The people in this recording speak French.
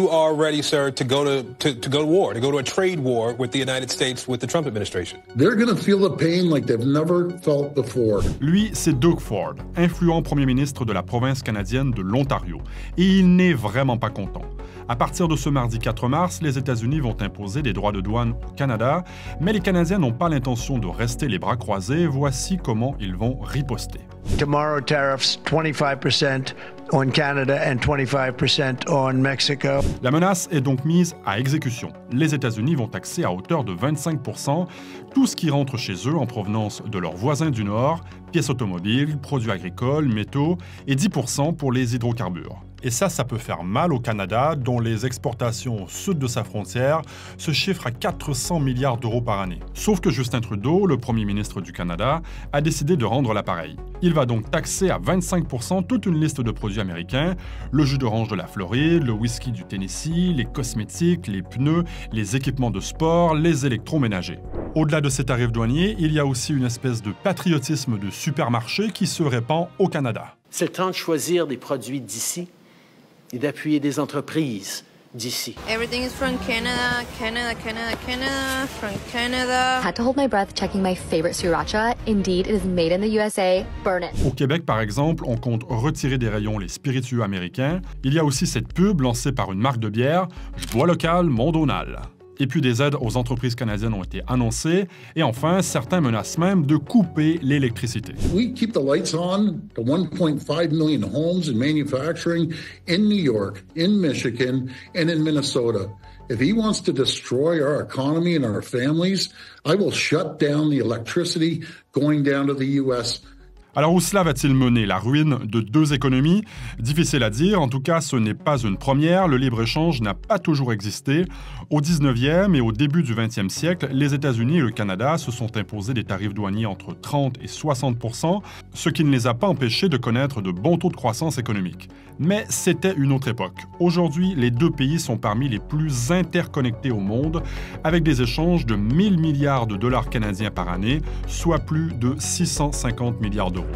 you are ready, sir, to go to war, to go to a trade war with the United States with the Trump administration? They're going to feel the pain like they've never felt before. Lui, c'est Doug Ford, influent premier ministre de la province canadienne de l'Ontario. Et il n'est vraiment pas content. À partir de ce mardi 4 mars, les États-Unis vont imposer des droits de douane au Canada, mais les Canadiens n'ont pas l'intention de rester les bras croisés. Voici comment ils vont riposter. Tomorrow tariffs 25% on Canada and 25% on Mexico. La menace est donc mise à exécution. Les États-Unis vont taxer à hauteur de 25% tout ce qui rentre chez eux en provenance de leurs voisins du Nord, pièces automobiles, produits agricoles, métaux, et 10% pour les hydrocarbures. Et ça peut faire mal au Canada, dont les exportations au sud de sa frontière se chiffrent à 400 milliards d'euros par année. Sauf que Justin Trudeau, le premier ministre du Canada, a décidé de rendre l'appareil. Il va donc taxer à 25% toute une liste de produits américains, le jus d'orange de la Floride, le whisky du Tennessee, les cosmétiques, les pneus, les équipements de sport, les électroménagers. Au-delà de ces tarifs douaniers, il y a aussi une espèce de patriotisme de supermarché qui se répand au Canada. C'est le temps de choisir des produits d'ici et d'appuyer des entreprises d'ici. Everything is from Canada, Canada, Canada, Canada, from Canada. Had to hold my breath checking my favorite sriracha. Indeed, it is made in the USA. Burn it. Au Québec, par exemple, on compte retirer des rayons les spiritueux américains. Il y a aussi cette pub lancée par une marque de bière, « Je bois local, mon Donald ». Et puis des aides aux entreprises canadiennes ont été annoncées. Et enfin, certains menacent même de couper l'électricité. We keep the lights on to 1.5 million homes and manufacturing in New York, in Michigan, and in Minnesota. If he wants to destroy our economy and our families, I will shut down the electricity going down to the U.S. Alors où cela va-t-il mener? La ruine de deux économies? Difficile à dire, en tout cas ce n'est pas une première, le libre-échange n'a pas toujours existé. Au 19e et au début du 20e siècle, les États-Unis et le Canada se sont imposés des tarifs douaniers entre 30 et 60%, ce qui ne les a pas empêchés de connaître de bons taux de croissance économique. Mais c'était une autre époque. Aujourd'hui, les deux pays sont parmi les plus interconnectés au monde, avec des échanges de 1000 milliards de dollars canadiens par année, soit plus de 650 milliards d'euros.